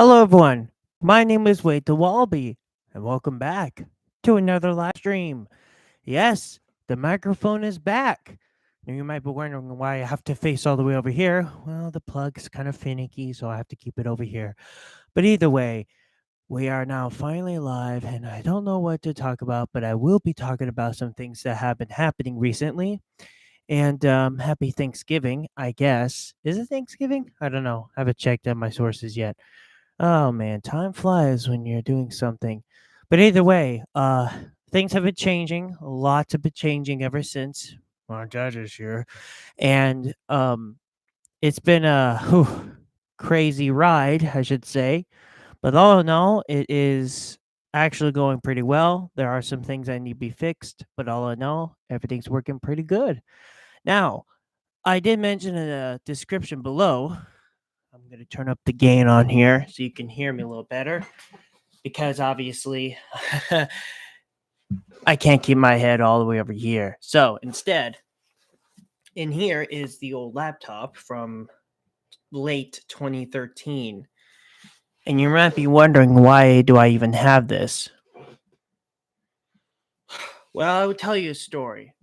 Hello, everyone. My name is Wade the Wallaby, and welcome back to another live stream. Yes, the microphone is back. Now, you might be wondering why I have to face all the way over here. Well, the plug's kind of finicky, so I have to keep it over here. But either way, we are now finally live, and I don't know what to talk about, but I will be talking about some things that have been happening recently. And happy Thanksgiving, I guess. Is it Thanksgiving? I don't know. I haven't checked on my sources yet. Oh man, time flies when you're doing something. But either way, things have been changing. Lots have been changing ever since our judge is here, and it's been a crazy ride, I should say. But all in all, it is actually going pretty well. There are some things that need to be fixed, but all in all, everything's working pretty good. Now, I did mention in the description below. I'm going to turn up the gain on here so you can hear me a little better because obviously I can't keep my head all the way over here. So instead, in here is the old laptop from late 2013. And you might be wondering, why do I even have this? Well, I would tell you a story.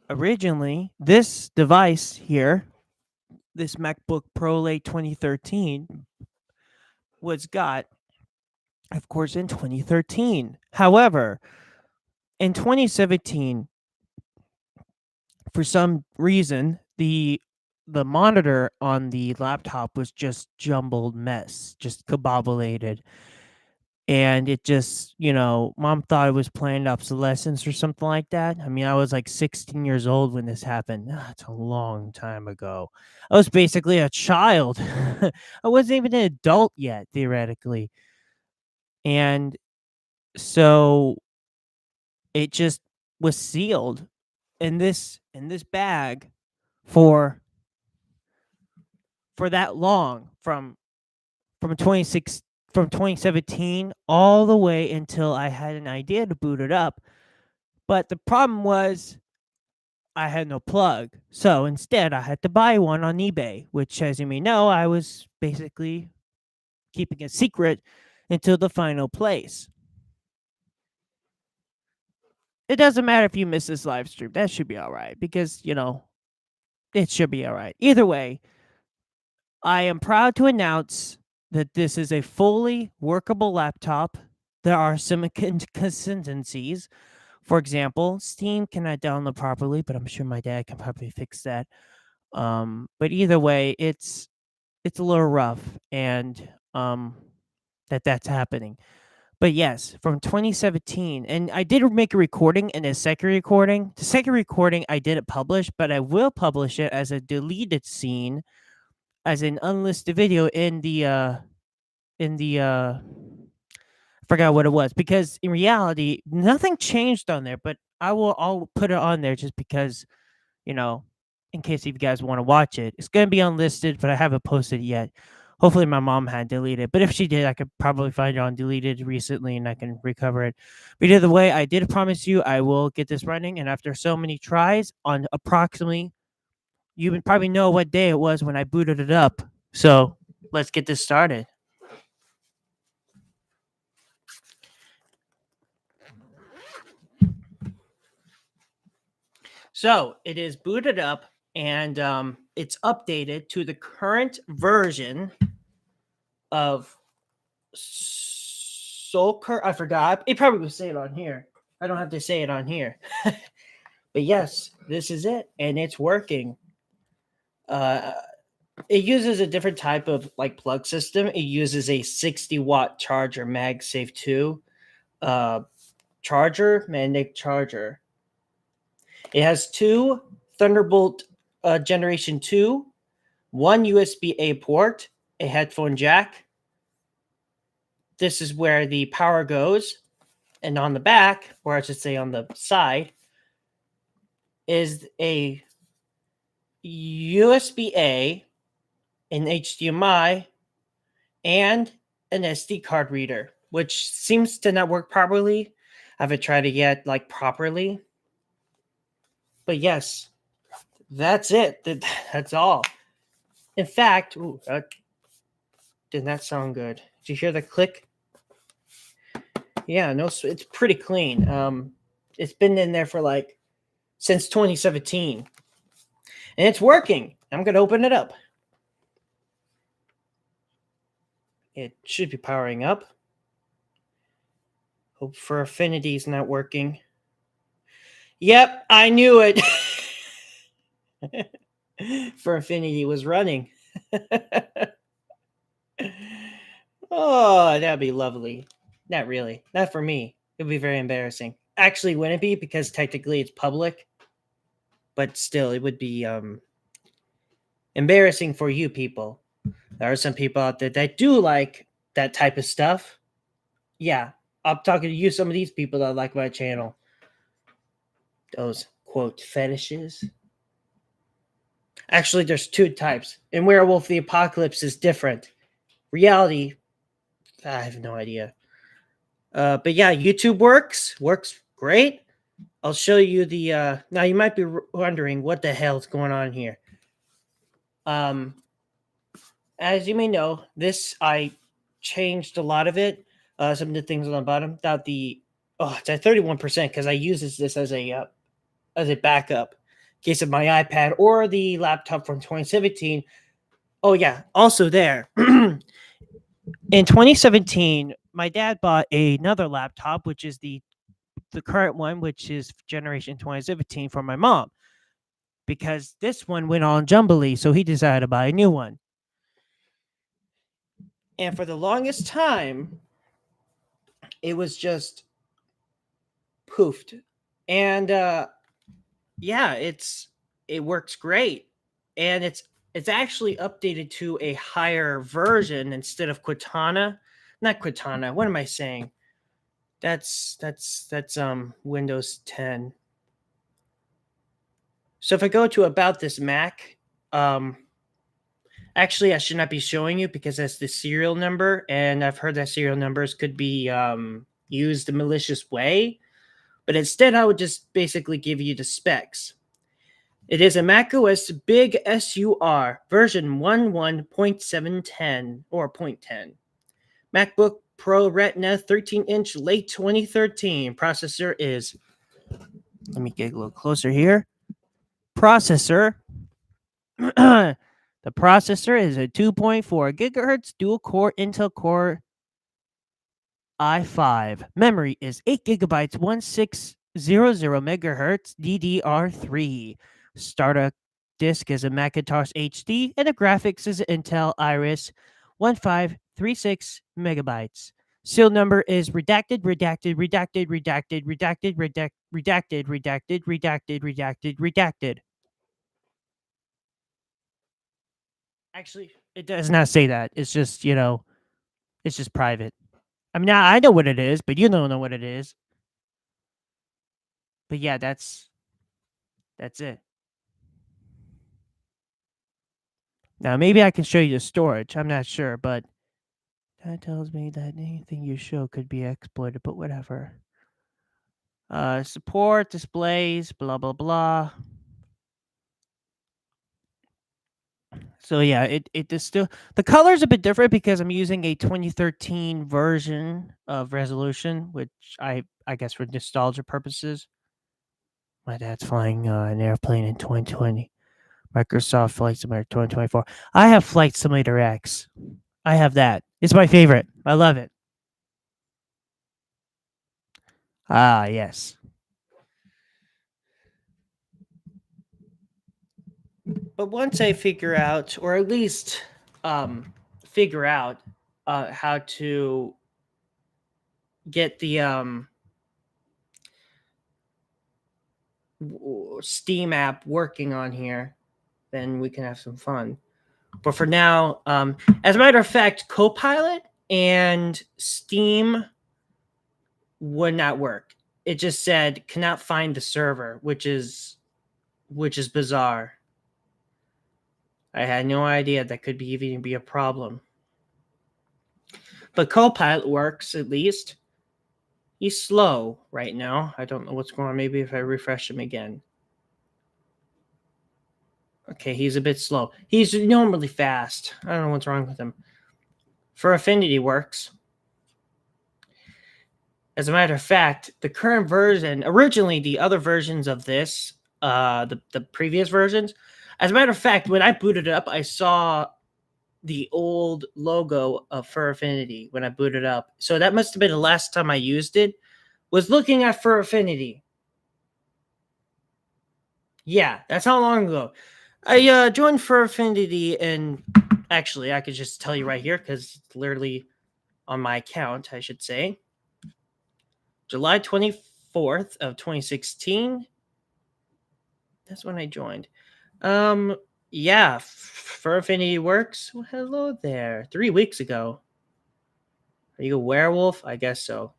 Originally, this device here, this MacBook Pro late 2013, was got, of course, in 2013. However, in 2017, for some reason, the monitor on the laptop was just jumbled mess, just cabobulated. And it just, mom thought it was planned obsolescence or something like that. I mean, I was like 16 years old when this happened. That's a long time ago. I was basically a child. I wasn't even an adult yet, theoretically. And so it just was sealed in this bag for that long, from 26 from 2017 all the way until I had an idea to boot it up. But the problem was I had no plug. So instead I had to buy one on eBay, which, as you may know, I was basically keeping a secret until the final place. It doesn't matter if you miss this live stream. That should be all right because, it should be all right. Either way, I am proud to announce that this is a fully workable laptop. There are some inconsistencies. For example, Steam cannot download properly, but I'm sure my dad can probably fix that. But either way, it's a little rough, and that's happening. But yes, from 2017, and I did make a recording and a second recording. The second recording I didn't publish, but I will publish it as a deleted scene, as an unlisted video in the I forgot what it was, because in reality nothing changed on there, but I'll put it on there just because, you know, in case if you guys want to watch it. It's gonna be unlisted, but I haven't posted it yet. Hopefully my mom had deleted it, but if she did, I could probably find it on deleted recently and I can recover it. But either way, I did promise you I will get this running, and after so many tries on approximately, you would probably know what day it was when I booted it up. So let's get this started. So it is booted up, and it's updated to the current version of Sulker. I forgot. It probably will say it on here. I don't have to say it on here. But yes, this is it, and it's working. Uh, it uses a different type of like plug system. It uses a 60-watt charger, MagSafe 2 charger, magnetic charger. It has two Thunderbolt Generation 2, one USB-A port, a headphone jack. This is where the power goes. And on the back, or I should say on the side, is a USB-A, an HDMI, and an SD card reader, which seems to not work properly. I haven't tried it yet, like properly. But yes, that's it. That's all. In fact, ooh, that did not sound good. Did you hear the click? Yeah, no, it's pretty clean. It's been in there for like since 2017, and it's working. I'm gonna open it up. It should be powering up. Hope for Affinity's not working. Yep, I knew it. For Affinity was running. Oh, that'd be lovely. Not really. Not for me. It'd be very embarrassing. Actually, wouldn't it be? Because technically it's public. But still, it would be embarrassing for you people. There are some people out there that do like that type of stuff. Yeah, I'm talking to you, some of these people that like my channel. Those, quote, fetishes. Actually, there's two types. In Werewolf, the Apocalypse is different. Reality, I have no idea. But yeah, YouTube works great. I'll show you the. Now you might be wondering what the hell is going on here. As you may know, this I changed a lot of it. Some of the things on the bottom. That it's at 31% because I use this as a backup in case of my iPad or the laptop from 2017. Oh yeah, also there. In 2017, my dad bought another laptop, which is the current one, which is generation 2017 for my mom, because this one went on Jumbly, so he decided to buy a new one. And for the longest time, it was just poofed. And yeah, it works great. And it's actually updated to a higher version instead of Cortana. Not Cortana. What am I saying? That's Windows 10. So if I go to about this Mac, actually I should not be showing you because that's the serial number, and I've heard that serial numbers could be used a malicious way. But instead, I would just basically give you the specs. It is a macOS Big Sur version 11.710 or 0.10. MacBook Pro Retina 13-inch late 2013. Processor is, let me get a little closer here. Processor, the processor is a 2.4 gigahertz dual core Intel Core i5. Memory is 8 gigabytes, 1600 megahertz DDR3. Startup disk is a Macintosh HD, and the graphics is Intel Iris 1536 megabytes. Serial number is redacted, redacted, redacted, redacted, redacted, redacted, redacted, redacted, redacted, redacted, redacted. Actually, it does not say that. It's just, it's just private. I mean, I know what it is, but you don't know what it is. But yeah, that's it. Now, maybe I can show you the storage. I'm not sure, but that tells me that anything you show could be exploited, but whatever. Support, displays, blah, blah, blah. So yeah, it is still, the color's a bit different because I'm using a 2013 version of resolution, which I guess for nostalgia purposes. My dad's flying an airplane in 2020. Microsoft Flight Simulator 2024. I have Flight Simulator X. I have that. It's my favorite. I love it. Ah, yes. But once I figure out, or at least figure out how to get the Steam app working on here, then we can have some fun. But for now, as a matter of fact, Copilot and Steam would not work. It just said cannot find the server, which is bizarre. I had no idea that could even be a problem. But Copilot works at least. He's slow right now. I don't know what's going on. Maybe if I refresh him again. Okay, he's a bit slow. He's normally fast. I don't know what's wrong with him. For Affinity works. As a matter of fact, the current version, originally the other versions of this, the previous versions, as a matter of fact, when I booted it up, I saw the old logo of Fur Affinity when I booted up. So that must have been the last time I used it. Was looking at Fur Affinity. Yeah, that's how long ago. I joined Fur Affinity, and actually, I could just tell you right here because it's literally on my account, I should say. July 24th of 2016. That's when I joined. Yeah, Fur Affinity works. Well, hello there. 3 weeks ago. Are you a werewolf? I guess so.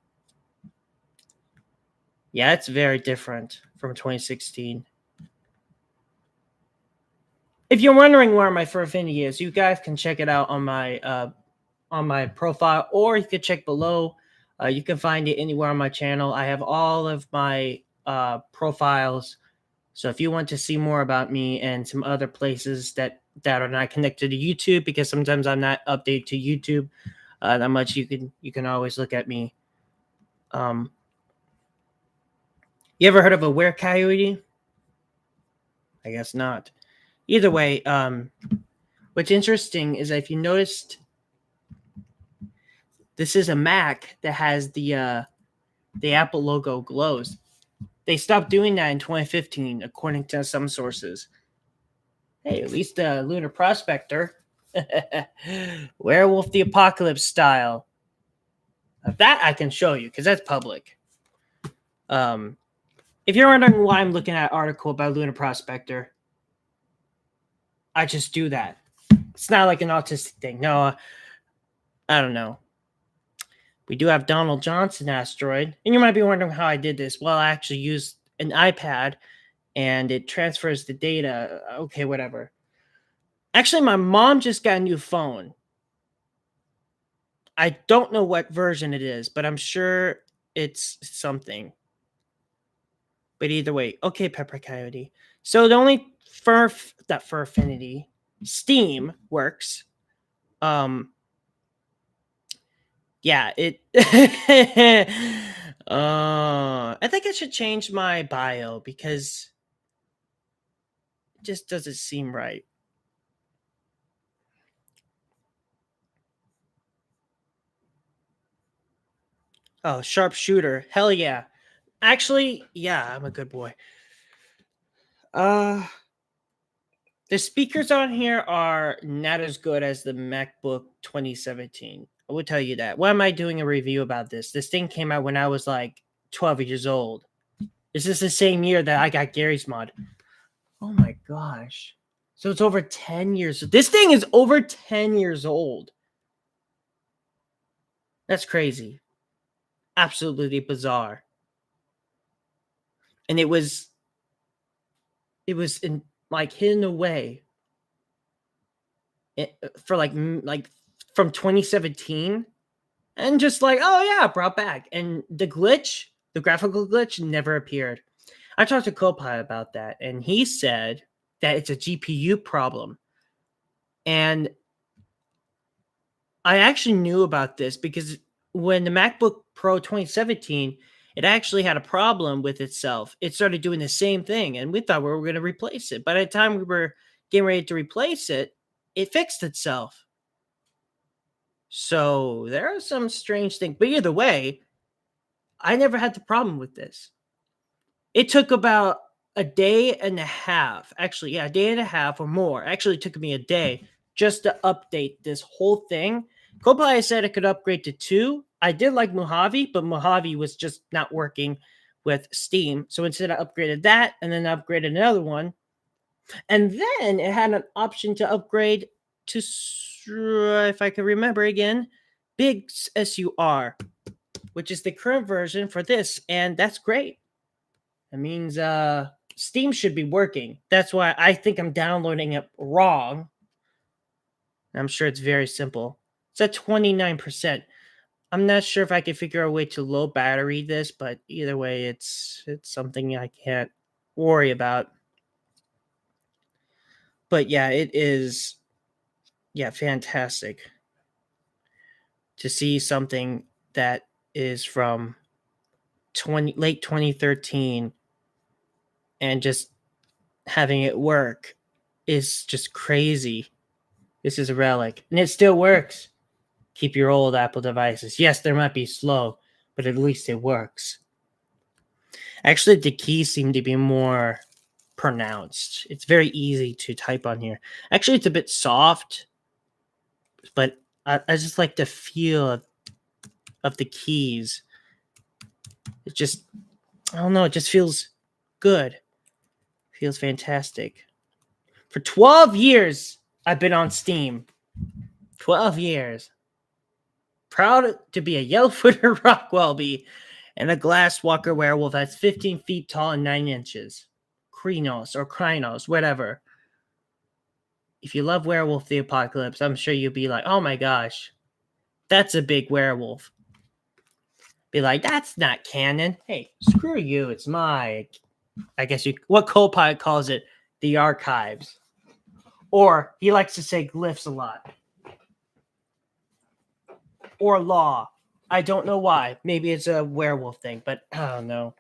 Yeah, it's very different from 2016. If you're wondering where my Fur Affinity is, you guys can check it out on my profile, or you can check below. You can find it anywhere on my channel. I have all of my profiles. So if you want to see more about me and some other places that are not connected to YouTube, because sometimes I'm not updated to YouTube that much, you can always look at me. You ever heard of a were-coyote? I guess not. Either way, what's interesting is that if you noticed, this is a Mac that has the Apple logo glows. They stopped doing that in 2015, according to some sources. Hey, at least Lunar Prospector, Werewolf the Apocalypse style. That I can show you because that's public. If you're wondering why I'm looking at an article about Lunar Prospector, I just do that. It's not like an autistic thing. No, I don't know. We do have Donald Johnson asteroid, and you might be wondering how I did this. Well, I actually used an iPad, and it transfers the data. Okay, whatever. Actually, my mom just got a new phone. I don't know what version it is, but I'm sure it's something. But either way, okay, Pepper Coyote. So the only Fur Affinity Steam works. Yeah, it. I think I should change my bio because it just doesn't seem right. Oh, sharpshooter. Hell yeah. Actually, yeah, I'm a good boy. Uh the speakers on here are not as good as the MacBook 2017. I will tell you that. Why am I doing a review about this? This thing came out when I was like 12 years old. This is the same year that I got Gary's mod. Oh my gosh. So it's over 10 years. This thing is over 10 years old. That's crazy. Absolutely bizarre. And it was in like hidden away for like from 2017, and just like, oh yeah, brought back. And the graphical glitch never appeared. I talked to Copilot about that, and he said that it's a GPU problem. And I actually knew about this because when the MacBook Pro 2017, it actually had a problem with itself. It started doing the same thing, and we thought we were going to replace it. By the time we were getting ready to replace it, it fixed itself. So there are some strange things. But either way, I never had the problem with this. It took about a day and a half. Actually, yeah, a day and a half or more. Actually, it took me a day just to update this whole thing. Copilot said it could upgrade to 2. I did like Mojave, but Mojave was just not working with Steam. So instead, I upgraded that, and then I upgraded another one. And then it had an option to upgrade to, if I can remember again, Big SUR, which is the current version for this. And that's great. That means Steam should be working. That's why I think I'm downloading it wrong. I'm sure it's very simple. It's at 29%. I'm not sure if I can figure out a way to low battery this, but either way, it's something I can't worry about. But yeah, it is fantastic to see something that is from late 2013 and just having it work is just crazy. This is a relic, and it still works. Keep your old Apple devices. Yes, they might be slow, but at least it works. Actually, the keys seem to be more pronounced. It's very easy to type on here. Actually, it's a bit soft, but I just like the feel of the keys. It just, I don't know, it just feels good. Feels fantastic. For 12 years, I've been on Steam. 12 years. Proud to be a yellow-footed Rockwelby and a glasswalker werewolf that's 15 feet tall and 9 inches. Krynos or Krynos, whatever. If you love Werewolf the Apocalypse, I'm sure you'll be like, oh my gosh, that's a big werewolf. Be like, that's not canon. Hey, screw you. It's my, I guess what Copilot calls it, the archives. Or he likes to say glyphs a lot. Or law. I don't know why. Maybe it's a werewolf thing, but I don't know.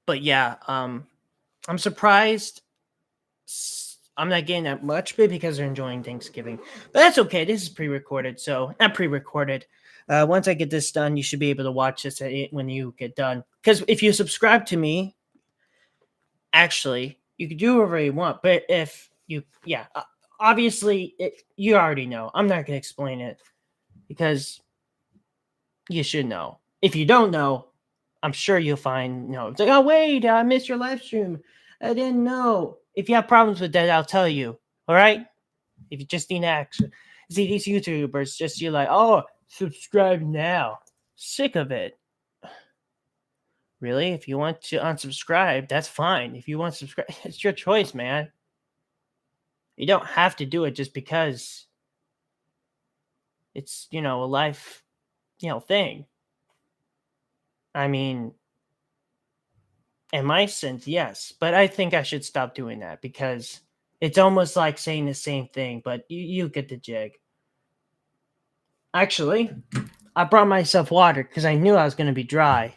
But yeah, I'm surprised I'm not getting that much, but because they're enjoying Thanksgiving. But that's okay. This is pre-recorded, so not pre-recorded. Once I get this done, you should be able to watch this when you get done. Because if you subscribe to me, actually, you can do whatever you want. But if you, obviously, you already know. I'm not going to explain it because you should know. If you don't know, I'm sure you'll find, it's like, oh, wait, I missed your live stream. I didn't know. If you have problems with that, I'll tell you. All right? If you just need action. See, these YouTubers just, you're like, oh, subscribe now. Sick of it. Really? If you want to unsubscribe, that's fine. If you want to subscribe, it's your choice, man. You don't have to do it just because it's, a life, thing. I mean, in my sense, yes. But I think I should stop doing that because it's almost like saying the same thing, but you get the jig. Actually, I brought myself water because I knew I was going to be dry.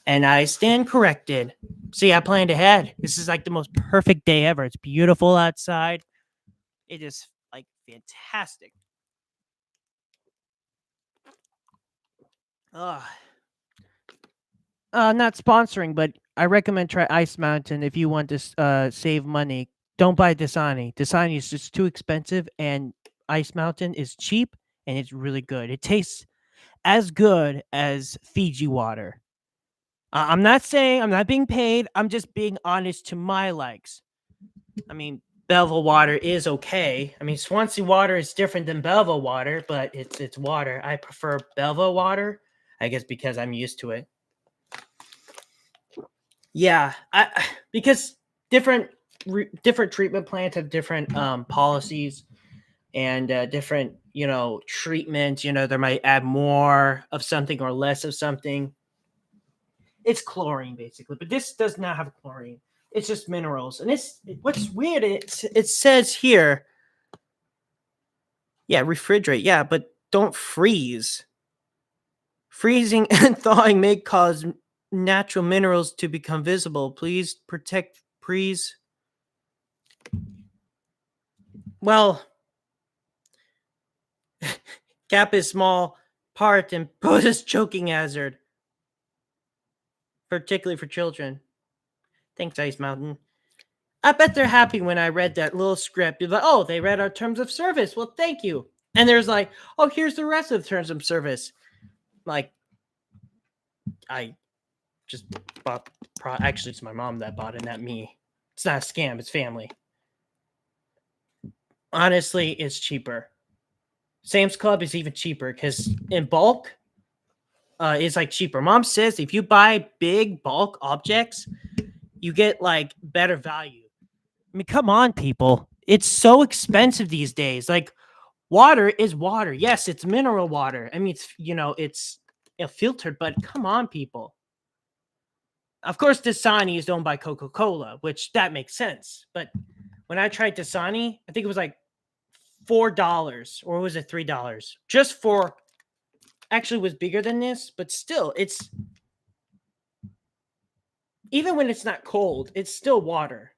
And I stand corrected. See, I planned ahead. This is like the most perfect day ever. It's beautiful outside. It is like fantastic. Not sponsoring, but I recommend try Ice Mountain if you want to save money. Don't buy Dasani. Dasani is just too expensive, and Ice Mountain is cheap and it's really good. It tastes as good as Fiji water. I'm not saying I'm not being paid. I'm just being honest to my likes. I mean, Belleville water is okay. I mean, Swansea water is different than Belleville water, but it's water. I prefer Belleville water, I guess, because I'm used to it. Yeah, because different treatment plants have different policies and different treatments. They might add more of something or less of something. It's chlorine basically, but this does not have chlorine. It's just minerals. And what's weird, it says here, refrigerate, but don't freeze. Freezing and thawing may cause natural minerals to become visible. Please protect freeze. Well, cap is small part and poses choking hazard, particularly for children. Thanks, Ice Mountain. I bet they're happy when I read that little script. You're like, oh, they read our terms of service. Well, thank you. And there's like, oh, here's the rest of the terms of service. Like, I just bought. Actually, it's my mom that bought it, not me. It's not a scam. It's family. Honestly, it's cheaper. Sam's Club is even cheaper because in bulk, it's like cheaper. Mom says if you buy big bulk objects, you get like better value. I mean, come on, people. It's so expensive these days. Like, water is water. Yes, it's mineral water. I mean, it's filtered, but come on, people. Of course, Dasani is owned by Coca-Cola, which that makes sense. But when I tried Dasani, I think it was like $4 or was it $3? Just for actually was bigger than this, but still, it's even when it's not cold, it's still water.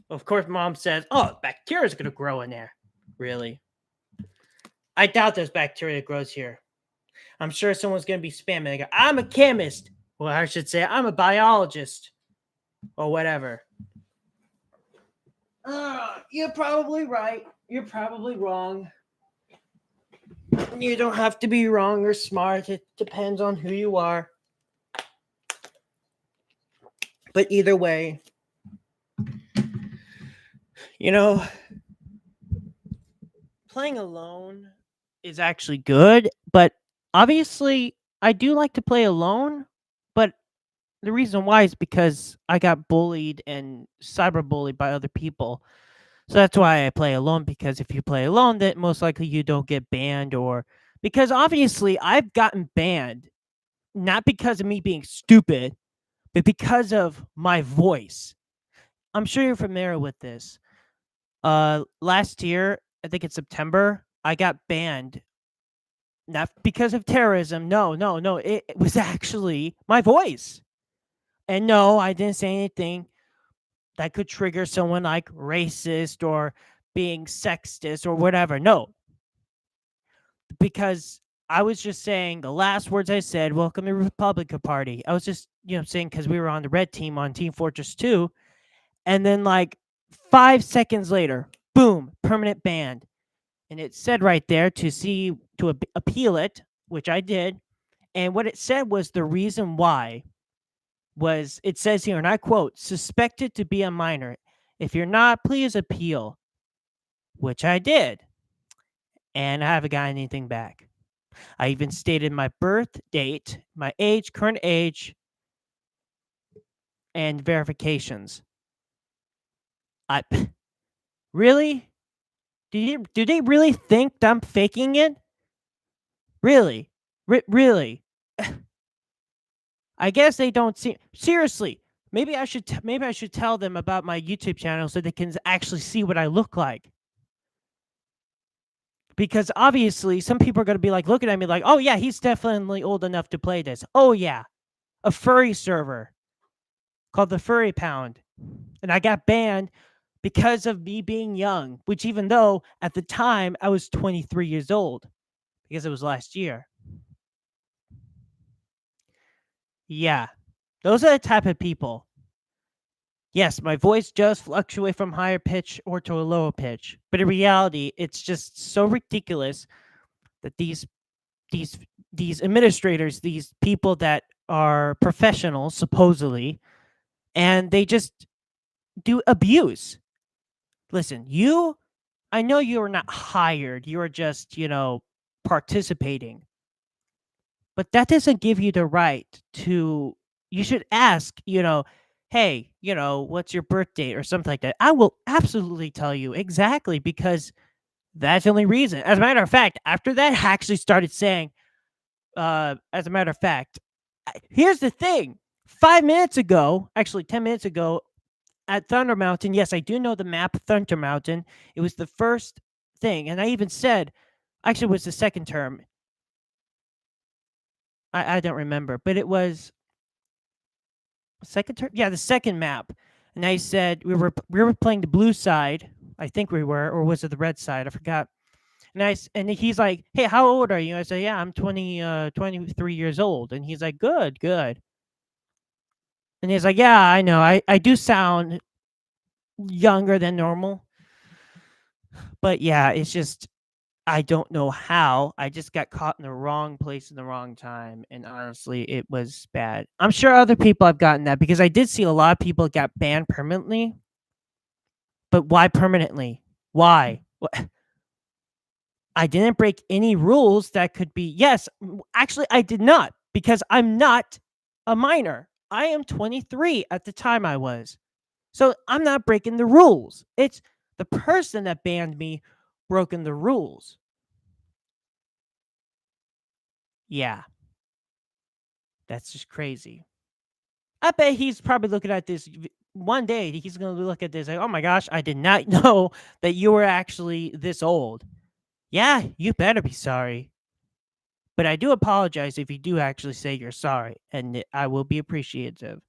Of course, mom says, "Oh, bacteria is going to grow in there." Really? I doubt there's bacteria that grows here. I'm sure someone's going to be spamming. They go, "I'm a chemist." Well, I should say, "I'm a biologist," or whatever. You're probably right. You're probably wrong. You don't have to be wrong or smart. It depends on who you are. But either way, you know, playing alone is actually good, but obviously I do like to play alone, but the reason why is because I got bullied and cyberbullied by other people. So that's why I play alone, because if you play alone, then most likely you don't get banned, or because obviously I've gotten banned not because of me being stupid, but because of my voice. I'm sure you're familiar with this. Last year, I think in September, I got banned not because of terrorism. No, no, no. It was actually my voice. And no, I didn't say anything that could trigger someone like racist or being sexist or whatever. No, because I was just saying the last words I said, "Welcome to the Republican Party." I was just, saying because we were on the red team on Team Fortress 2. And then, like, 5 seconds later, boom, permanent ban. And it said right there to appeal it, which I did. And what it said was the reason why was, it says here, and I quote, "Suspected to be a minor. If you're not, please appeal," which I did. And I haven't gotten anything back. I even stated my birth date, my age, current age, and verifications. I really? Do they really think that I'm faking it? Really? Really? I guess they don't see, seriously. Maybe I should tell them about my YouTube channel so they can actually see what I look like. Because obviously some people are going to be like looking at me like, "Oh yeah, he's definitely old enough to play this." Oh yeah, a furry server called the Furry Pound. And I got banned because of me being young, which even though at the time I was 23 years old, because it was last year. Yeah. Those are the type of people. Yes, my voice does fluctuate from higher pitch or to a lower pitch, but in reality, it's just so ridiculous that these these administrators, these people that are professionals supposedly, and they just do abuse. Listen, I know you are not hired. You are just, participating. But that doesn't give you the right to, you should ask, "Hey, what's your birth date?" or something like that. I will absolutely tell you exactly, because that's the only reason. As a matter of fact, after that, I actually started saying, as a matter of fact, here's the thing. 5 minutes ago, actually 10 minutes ago, at Thunder Mountain, yes, I do know the map Thunder Mountain. It was the first thing. And I even said, actually, it was the second term. I don't remember, but it was second term. Yeah, the second map. And I said we were playing the blue side. I think we were, or was it the red side? I forgot. And he's like, "Hey, how old are you?" I said, "Yeah, I'm 23 years old." And he's like, "Good, good." And he's like, "Yeah, I know. I do sound younger than normal." But yeah, it's just, I don't know how. I just got caught in the wrong place in the wrong time, and honestly, it was bad. I'm sure other people have gotten that, because I did see a lot of people got banned permanently. But why permanently? Why? I didn't break any rules that could be. Yes, actually, I did not, because I'm not a minor. I am 23 at the time I was. So I'm not breaking the rules. It's the person that banned me broken the rules. Yeah. That's just crazy. I bet he's probably looking at this one day. He's going to look at this like, oh my gosh, I did not know that you were actually this old. Yeah, you better be sorry. But I do apologize if you do actually say you're sorry, and I will be appreciative.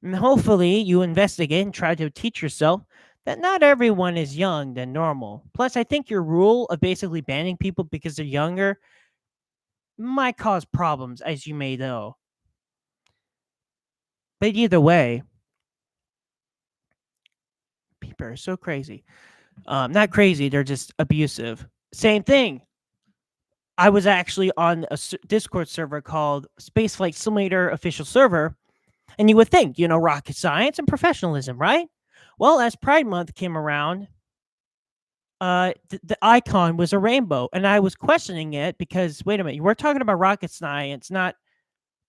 And hopefully, you investigate and try to teach yourself that not everyone is young than normal. Plus, I think your rule of basically banning people because they're younger might cause problems, as you may know. But either way, people are so crazy. Not crazy, they're just abusive. Same thing. I was actually on a Discord server called Spaceflight Simulator Official Server, and you would think, rocket science and professionalism, right? Well, as Pride Month came around, the icon was a rainbow, and I was questioning it because wait a minute, we're talking about rocket science, not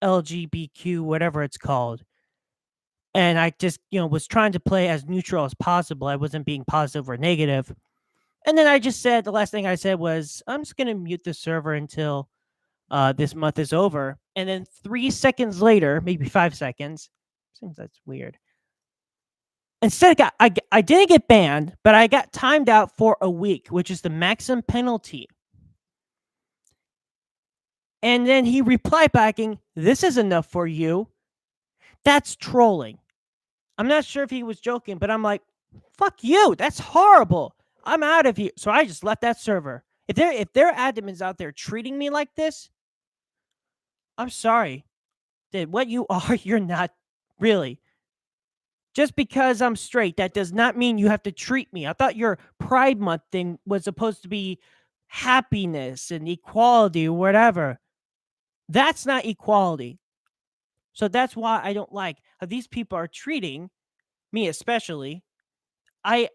LGBTQ, whatever it's called. And I just, was trying to play as neutral as possible. I wasn't being positive or negative. And then I just said the last thing I said was, I'm just gonna mute the server until this month is over. And then 3 seconds later, maybe 5 seconds, seems that's weird. Instead, I didn't get banned, but I got timed out for a week, which is the maximum penalty. And then he replied backing, "This is enough for you." That's trolling. I'm not sure if he was joking, but I'm like, "Fuck you! That's horrible. I'm out of here." So I just left that server. If there are admins out there treating me like this, I'm sorry. That what you are, you're not really. Just because I'm straight, that does not mean you have to treat me. I thought your Pride Month thing was supposed to be happiness and equality or whatever. That's not equality. So that's why I don't like how these people are treating me, especially. I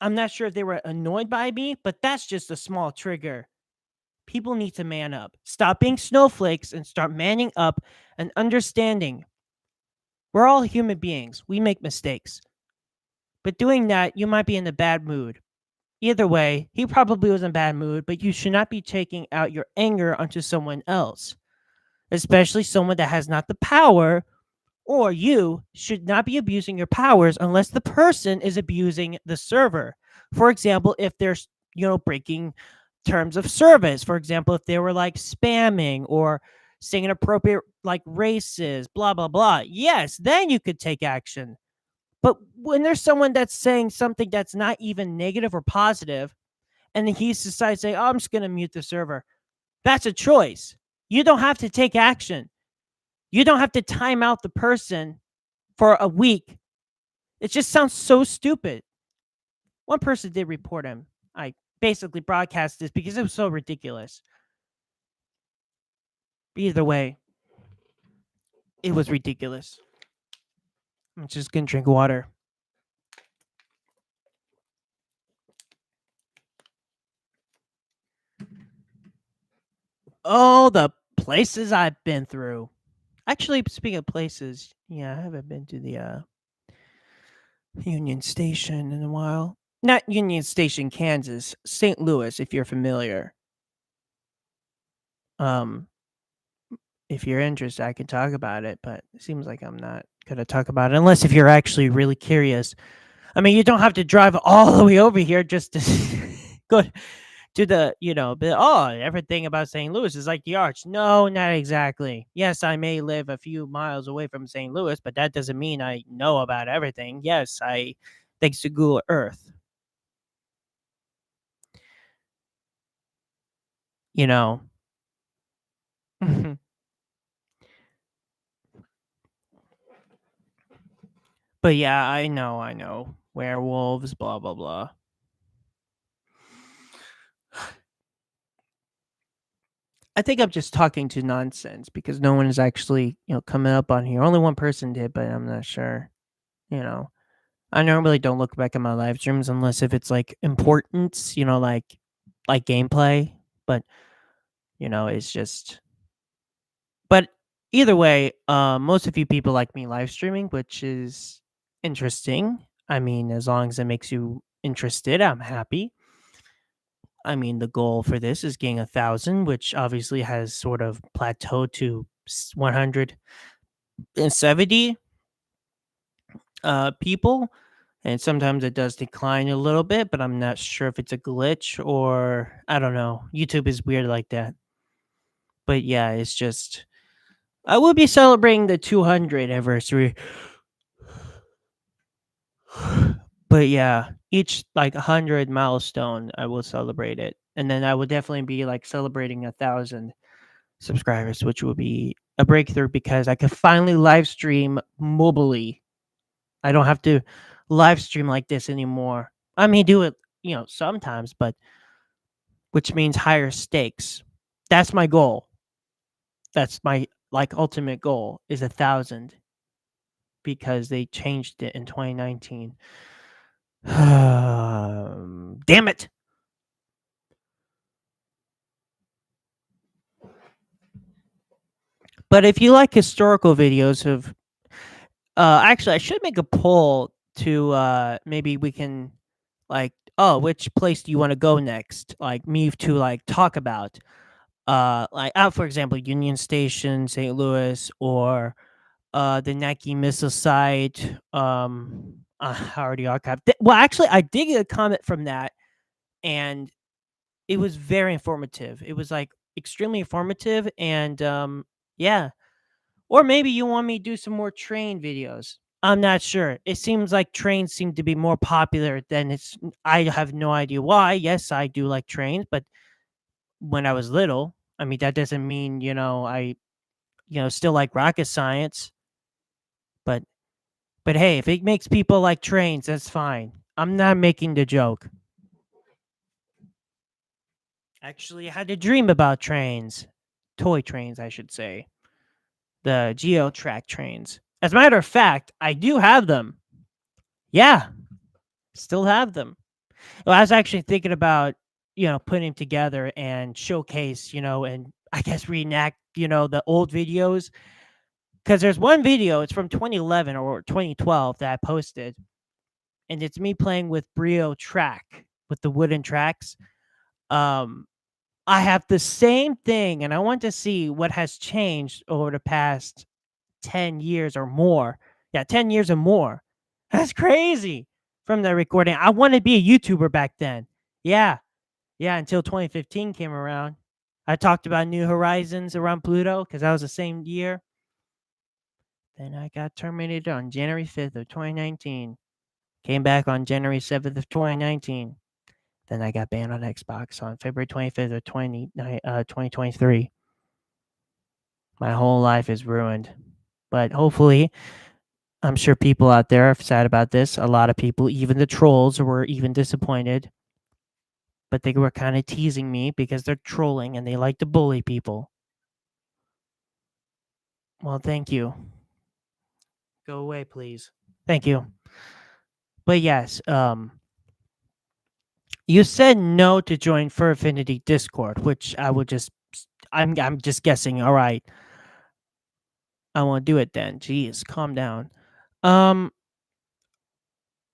I'm not sure if they were annoyed by me, but that's just a small trigger. People need to man up. Stop being snowflakes and start manning up and understanding. We're all human beings. We make mistakes. But doing that, you might be in a bad mood. Either way, he probably was in a bad mood, but you should not be taking out your anger onto someone else, especially someone that has not the power, or you should not be abusing your powers unless the person is abusing the server. For example, if they're, breaking terms of service. For example, if they were like spamming or saying inappropriate like races, blah blah blah. Yes, then you could take action. But when there's someone that's saying something that's not even negative or positive, and then he decides to say, "Oh, I'm just gonna mute the server," that's a choice. You don't have to take action. You don't have to time out the person for a week. It just sounds so stupid. One person did report him. I basically broadcast this because it was so ridiculous. Either way, it was ridiculous. I'm just gonna drink water. Oh, the places I've been through. Actually, speaking of places, yeah, I haven't been to the Union Station in a while. Not Union Station, Kansas, St. Louis, if you're familiar. Um, if you're interested, I can talk about it, but it seems like I'm not gonna talk about it unless if you're actually really curious. I mean, you don't have to drive all the way over here just to go to the, but everything about St. Louis is like the arch. No, not exactly. Yes, I may live a few miles away from St. Louis, but that doesn't mean I know about everything. Yes, thanks to Google Earth, you know. But yeah, I know. Werewolves, blah blah blah. I think I'm just talking to nonsense because no one is actually, coming up on here. Only one person did, but I'm not sure. You know, I normally don't look back at my live streams unless if it's like important, like gameplay. But it's just. But either way, most of you people like me live streaming, which is interesting. I mean, as long as it makes you interested, I'm happy. I mean, the goal for this is getting 1,000, which obviously has sort of plateaued to 170 people. And sometimes it does decline a little bit, but I'm not sure if it's a glitch or I don't know. YouTube is weird like that. But yeah, it's just I will be celebrating the 200 anniversary. But yeah, each like 100 milestone, I will celebrate it. And then I will definitely be like celebrating 1,000 subscribers, which will be a breakthrough because I could finally live stream mobily. I don't have to live stream like this anymore. I may do it, sometimes, but which means higher stakes. That's my goal. That's my like ultimate goal is 1,000 because they changed it in 2019. Damn it. But if you like historical videos of actually I should make a poll to maybe we can like which place do you want to go next? Like me to like talk about like for example Union Station, St. Louis, or the Nike missile site. I already archived. Well, actually, I did get a comment from that, and it was very informative. It was like extremely informative, and yeah. Or maybe you want me to do some more train videos. I'm not sure. It seems like trains seem to be more popular than it's. I have no idea why. Yes, I do like trains, but when I was little, I mean that doesn't mean I still like rocket science. But hey, if it makes people like trains, that's fine. I'm not making the joke. Actually, I had a dream about trains. Toy trains, I should say. The GeoTrack trains. As a matter of fact, I do have them. Yeah, still have them. Well, I was actually thinking about, putting them together and showcase, and I guess reenact, the old videos. Because there's one video, it's from 2011 or 2012 that I posted, and it's me playing with Brio Track with the wooden tracks. Um, I have the same thing, and I want to see what has changed over the past 10 years or more. Yeah, 10 years or more. That's crazy from the recording. I wanted to be a YouTuber back then. Yeah. Yeah, until 2015 came around. I talked about New Horizons around Pluto because that was the same year. Then I got terminated on January 5th of 2019. Came back on January 7th of 2019. Then I got banned on Xbox on February 25th of 2023. My whole life is ruined. But hopefully, I'm sure people out there are sad about this. A lot of people, even the trolls, were even disappointed. But they were kind of teasing me because they're trolling and they like to bully people. Well, thank you. Go away, please. Thank you. But yes, you said no to join Fur Affinity Discord, which I'm just guessing. All right, I won't do it then. Jeez, calm down. Um,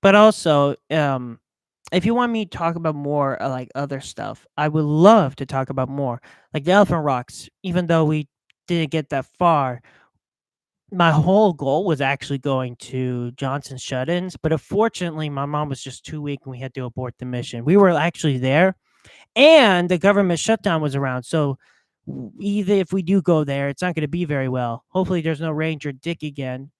but also, if you want me to talk about more like other stuff, I would love to talk about more, like the Elephant Rocks. Even though we didn't get that far, my whole goal was actually going to Johnson Shut-ins, but unfortunately, my mom was just too weak and we had to abort the mission. We were actually there, and the government shutdown was around. So either if we do go there, it's not going to be very well. Hopefully, there's no Ranger Dick again.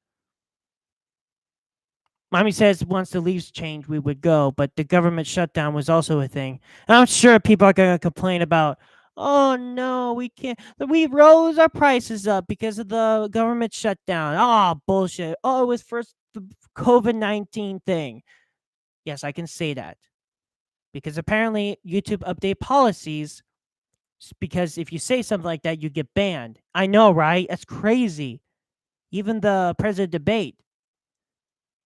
Mommy says once the leaves change, we would go, but the government shutdown was also a thing. And I'm sure people are going to complain about, oh no, we can't. We rose our prices up because of the government shutdown. Oh, bullshit. Oh, it was first the COVID-19 thing. Yes, I can say that because apparently YouTube update policies because if you say something like that, you get banned. I know, right? That's crazy. Even the president debate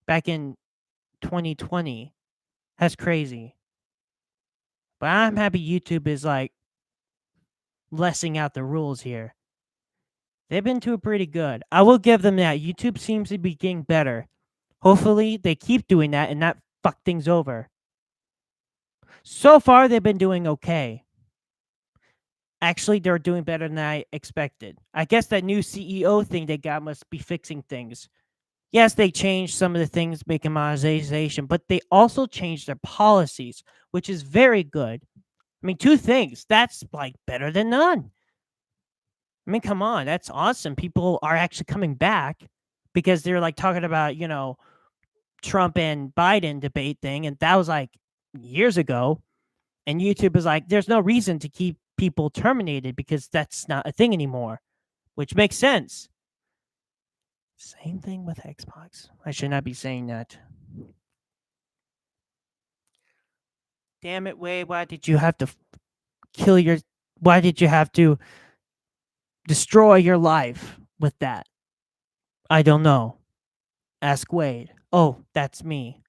back in 2020. That's crazy. But I'm happy YouTube is like lessing out the rules here. They've been doing pretty good. I will give them that. YouTube seems to be getting better. Hopefully they keep doing that and not fuck things over. So far, they've been doing okay. Actually, they're doing better than I expected. I guess that new CEO thing they got must be fixing things. Yes, they changed some of the things making monetization, but they also changed their policies, which is very good. I mean, two things. That's like better than none. I mean, come on, that's awesome. People are actually coming back because they're like talking about, Trump and Biden debate thing, and that was like years ago. And YouTube is like, there's no reason to keep people terminated because that's not a thing anymore, which makes sense. Same thing with Xbox. I should not be saying that. Damn it, Wade. Why did you have to kill your. Why did you have to destroy your life with that? I don't know. Ask Wade. Oh, that's me.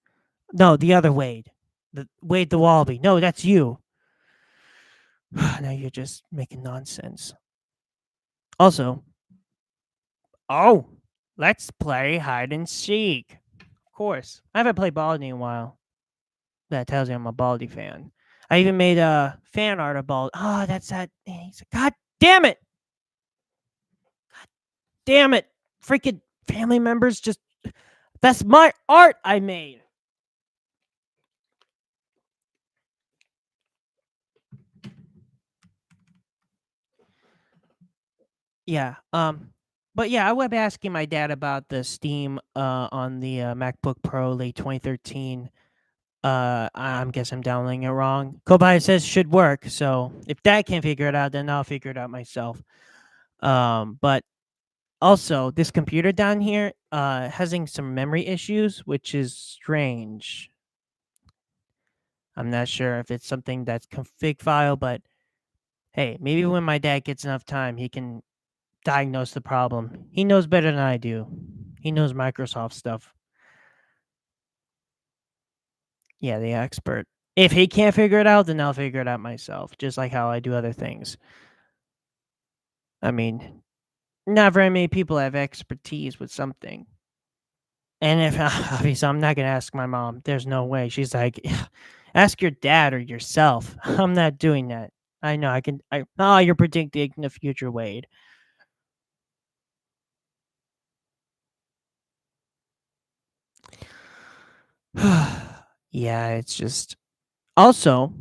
No, the other Wade. The Wade the Wallaby. No, that's you. Now you're just making nonsense. Also, oh, let's play hide and seek. Of course. I haven't played Baldi in a while. That tells you I'm a Baldi fan. I even made a fan art of Baldi. Oh, that's that. God damn it. God damn it. Freaking family members just. That's my art I made. Yeah. But yeah, I was asking my dad about the Steam on the MacBook Pro late 2013. I'm guess I'm downloading it wrong. Kobaya says should work, so if Dad can't figure it out, then I'll figure it out myself. But also this computer down here having some memory issues, which is strange. I'm not sure if it's something that's config file, but hey, maybe when my dad gets enough time, he can diagnose the problem. He knows better than I do. He knows Microsoft stuff. Yeah, the expert. If he can't figure it out, then I'll figure it out myself, just like how I do other things. I mean, not very many people have expertise with something. And if obviously I'm not gonna ask my mom, there's no way. She's like, ask your dad or yourself. I'm not doing that. I know I can. You're predicting the future, Wade. Yeah, it's just. Also,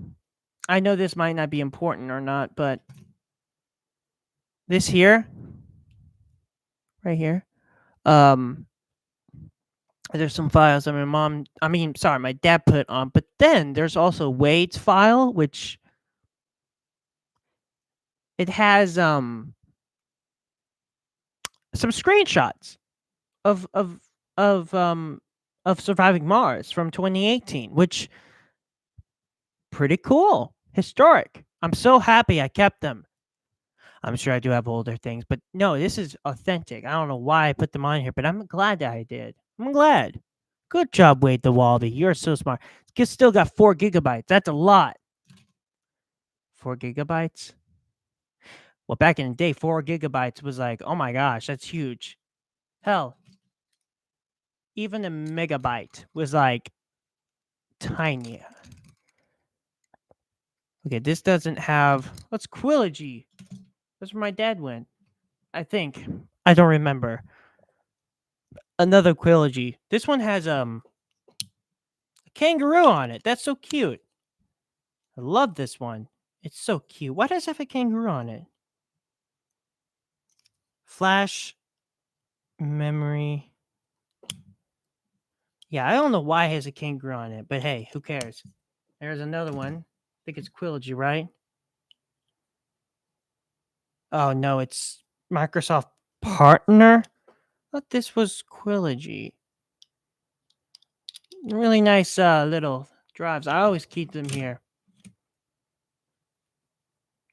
I know this might not be important or not, but this here, right here, um, there's some files that my dad put on, but then there's also Wade's file, which it has some screenshots of of of um of Surviving Mars from 2018, which pretty cool, historic. I'm so happy I kept them. I'm sure I do have older things, but no, this is authentic. I don't know why I put them on here, but I'm glad that I did. I'm glad. Good job, Wade the Wallaby. You're so smart. You still got 4 GB. That's a lot. 4 GB? Well, back in the day, 4 GB was like, oh my gosh, that's huge. Hell, even a megabyte was like tiny. Okay, this doesn't have. What's Quillogy? That's where my dad went. I think. I don't remember. Another Quillogy. This one has a kangaroo on it. That's so cute. I love this one. It's so cute. Why does it have a kangaroo on it? Flash memory. Yeah, I don't know why it has a kangaroo on it, but hey, who cares? There's another one. I think it's Quillogy, right? Oh no, it's Microsoft partner. I thought this was Quillogy. Really nice little drives. I always keep them here.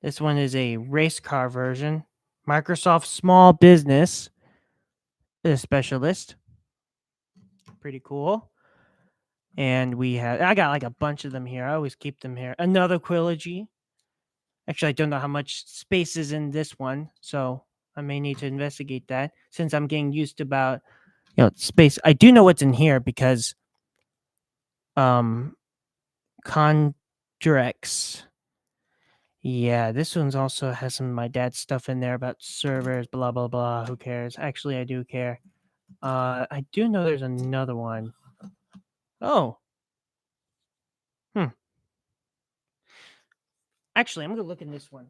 This one is a race car version. Microsoft Small Business Specialist. Pretty cool. And I got like a bunch of them here. I always keep them here. Another Quillogy. Actually, I don't know how much space is in this one, so I may need to investigate that since I'm getting used to about space. I do know what's in here because con Drex. Yeah, this one's also has some of my dad's stuff in there about servers, blah blah blah. Who cares? Actually, I do care. I do know there's another one. Oh, hmm. Actually, I'm gonna look in this one.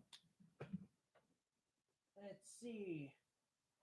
Let's see.